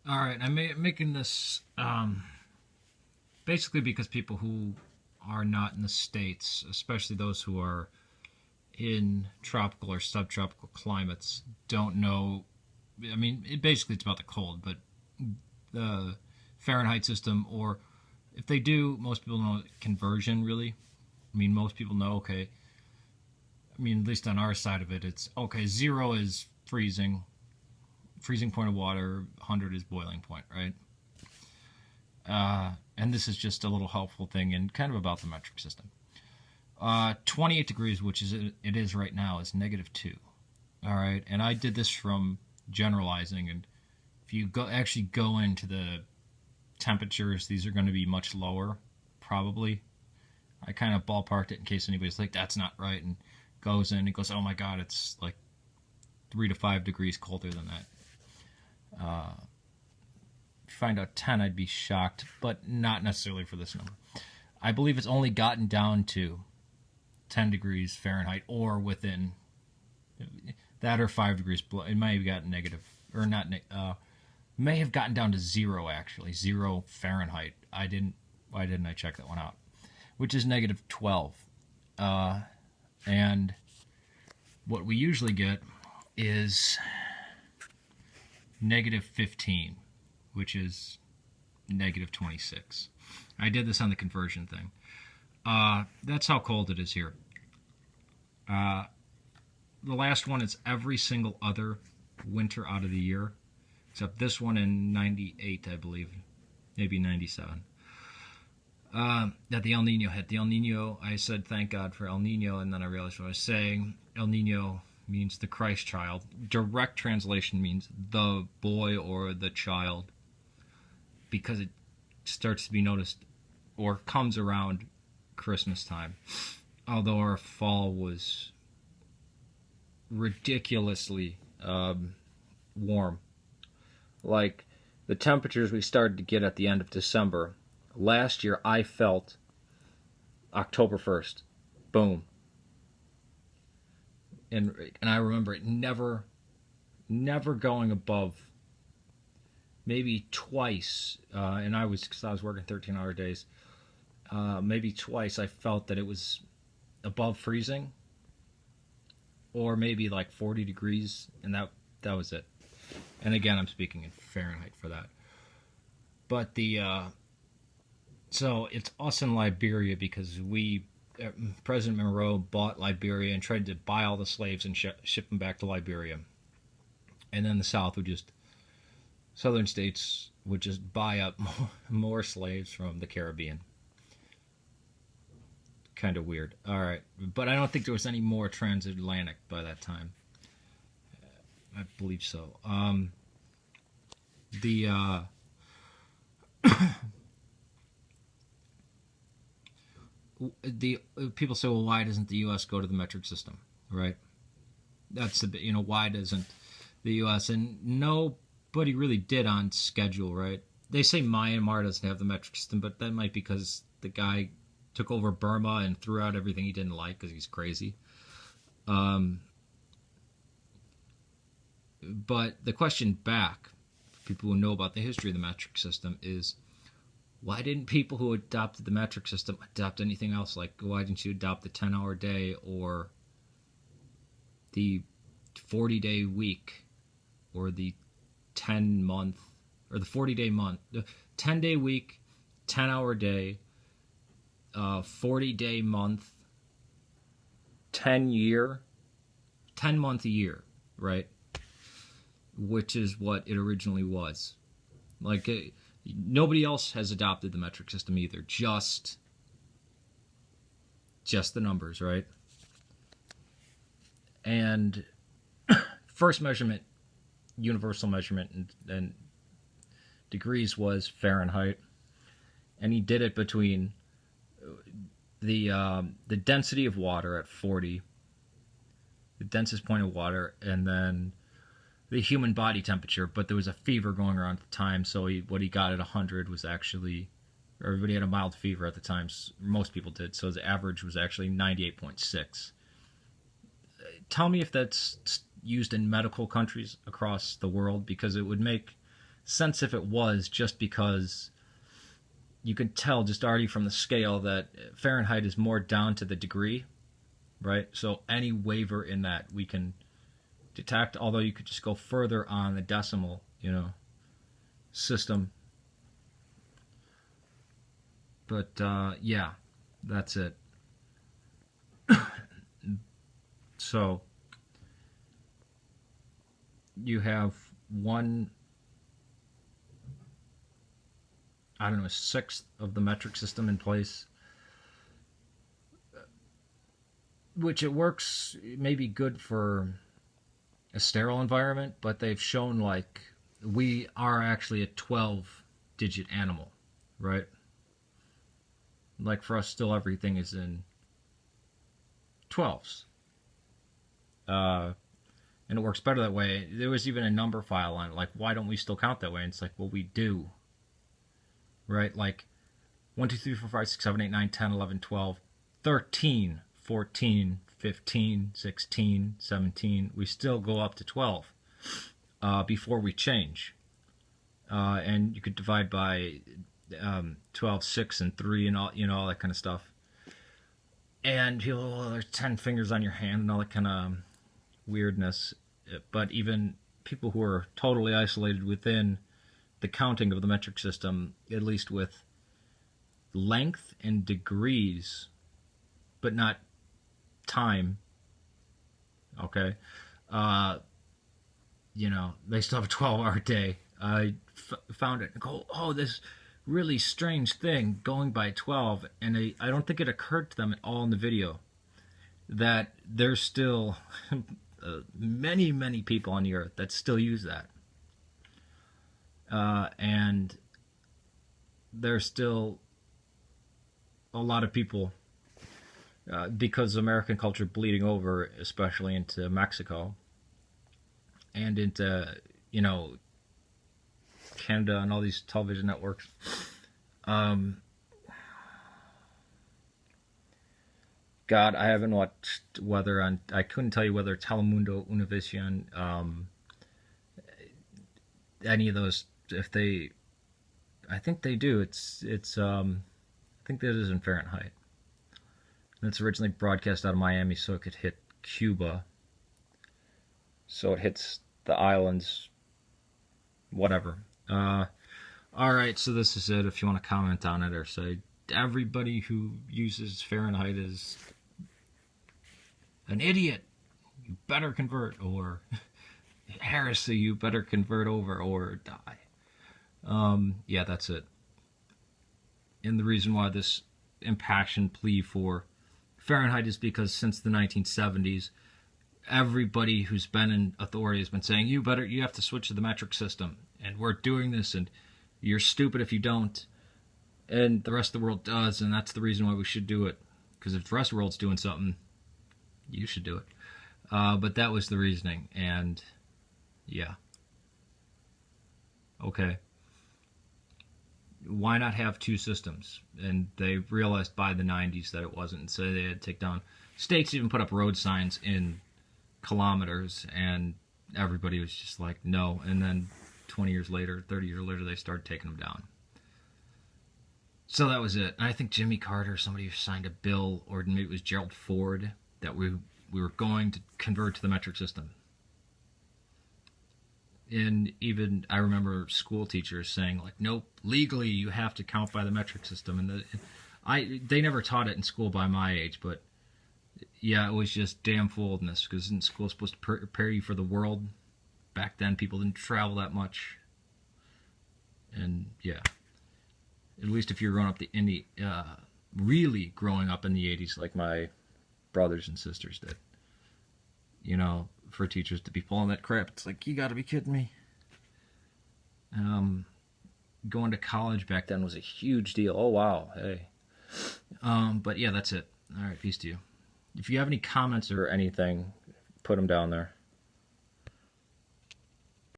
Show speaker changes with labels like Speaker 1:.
Speaker 1: All right, I'm making this basically because people who are not in the States, especially those who are in tropical or subtropical climates, don't know. I mean, basically it's about the cold, but the Fahrenheit system, or if they do, most people know conversion really. I mean, most people know, okay, I mean, at least on our side of it, it's okay, zero is freezing point of water, 100 is boiling point, right? And this is just a little helpful thing and kind of about the metric system. 28 degrees, which is it is right now, is -2. All right, and I did this from generalizing, and if you actually go into the temperatures, these are going to be much lower, probably. I kind of ballparked it in case anybody's like, that's not right, and goes in and goes, oh my god, it's like 3 to 5 degrees colder than that. If you find out 10, I'd be shocked, but not necessarily for this number. I believe it's only gotten down to 10 degrees Fahrenheit or within that, or 5 degrees below. It may have gotten negative, or not, may have gotten down to zero, actually. 0 Fahrenheit. Why didn't I check that one out? Which is -12. And what we usually get is -15, which is -26. I did this on the conversion thing. That's how cold it is here. The last one is every single other winter out of the year, except this one in 98, I believe, maybe 97. That the El Nino hit. The El Nino, I said thank God for El Nino, and then I realized what I was saying. El Nino means the Christ child. Direct translation means the boy or the child, because it starts to be noticed or comes around Christmas time. Although our fall was ridiculously warm. Like the temperatures we started to get at the end of December. Last year I felt October 1st. Boom. And I remember it never going above maybe twice, and I was working 13-hour days. Maybe twice I felt that it was above freezing, or maybe like 40 degrees, and that was it. And again, I'm speaking in Fahrenheit for that. But so it's us in Liberia, because President Monroe bought Liberia and tried to buy all the slaves and ship them back to Liberia. And then the South would just, southern states would just buy up more slaves from the Caribbean. Kind of weird. All right. But I don't think there was any more transatlantic by that time. I believe so. The people say, well, why doesn't the U.S. go to the metric system, right? That's a bit, why doesn't the U.S. and nobody really did on schedule, right? They say Myanmar doesn't have the metric system, but that might be because the guy took over Burma and threw out everything he didn't like because he's crazy. But the question back, for people who know about the history of the metric system, is why didn't people who adopted the metric system adopt anything else? Like, why didn't you adopt the 10-hour day, or the 40-day week, or the 10-month, or the 40-day month, the 10-day week, 10-hour day, 40-day month, 10-month a year, right? Which is what it originally was. Like, nobody else has adopted the metric system either. Just the numbers, right? And first measurement, universal measurement, and degrees was Fahrenheit, and he did it between the density of water at 40, the densest point of water, and then the human body temperature. But there was a fever going around at the time, so what he got at 100 was actually, everybody had a mild fever at the time, most people did, so the average was actually 98.6. Tell me if that's used in medical countries across the world, because it would make sense if it was, just because you could tell just already from the scale that Fahrenheit is more down to the degree, right? So any waver in that we can detect, although you could just go further on the decimal, system. But yeah, that's it. So you have one, I don't know, a sixth of the metric system in place, which it works, may be good for a sterile environment, but they've shown like we are actually a 12-digit animal, right? Like for us, still everything is in 12s. And it works better that way. There was even a number file on it, like, why don't we still count that way? And it's like, well, we do. Right? Like 1, 2, 3, 4, 5, 6, 7, 8, 9, 10, 11, 12, 13, 14, 15, 16, 17. We still go up to 12 before we change. And you could divide by 12, 6, and 3, and all, all that kind of stuff. And there's 10 fingers on your hand and all that kind of weirdness. But even people who are totally isolated within the counting of the metric system, at least with length and degrees, but not time, okay, they still have a 12-hour day. I found it and go, oh, this really strange thing going by 12, and I don't think it occurred to them at all in the video that there's still many, many people on the earth that still use that. And there's still a lot of people, because of American culture bleeding over, especially into Mexico and into, Canada and all these television networks. God, I haven't watched weather on. I couldn't tell you whether Telemundo, Univision, any of those. If they, I think they do. It's. I think that is in Fahrenheit. And it's originally broadcast out of Miami, so it could hit Cuba. So it hits the islands. Whatever. All right. So this is it. If you want to comment on it or say everybody who uses Fahrenheit is an idiot, you better convert, or heresy, you better convert over or die. Yeah, that's it. And the reason why this impassioned plea for Fahrenheit is because since the 1970s, everybody who's been in authority has been saying, you have to switch to the metric system, and we're doing this, and you're stupid if you don't, and the rest of the world does, and that's the reason why we should do it. Because if the rest of the world's doing something, you should do it. But that was the reasoning, and yeah. Okay. Why not have two systems? And they realized by the 90s that it wasn't, so they had to take down. States even put up road signs in kilometers, and everybody was just like, no. And then 20 years later, 30 years later, they started taking them down. So that was it. And I think Jimmy Carter, somebody signed a bill, or maybe it was Gerald Ford, that we were going to convert to the metric system. And even I remember school teachers saying, like, nope, legally you have to count by the metric system. And they never taught it in school by my age, but yeah, it was just damn foolishness, because isn't school supposed to prepare you for the world? Back then, people didn't travel that much. And yeah, at least if you're growing up really growing up in the 80s, like my brothers and sisters did, for teachers to be pulling that crap, it's like, you gotta be kidding me. Going to college back then was a huge deal. Oh wow, hey. But yeah, that's it. All right, peace to you. If you have any comments or anything, put them down there.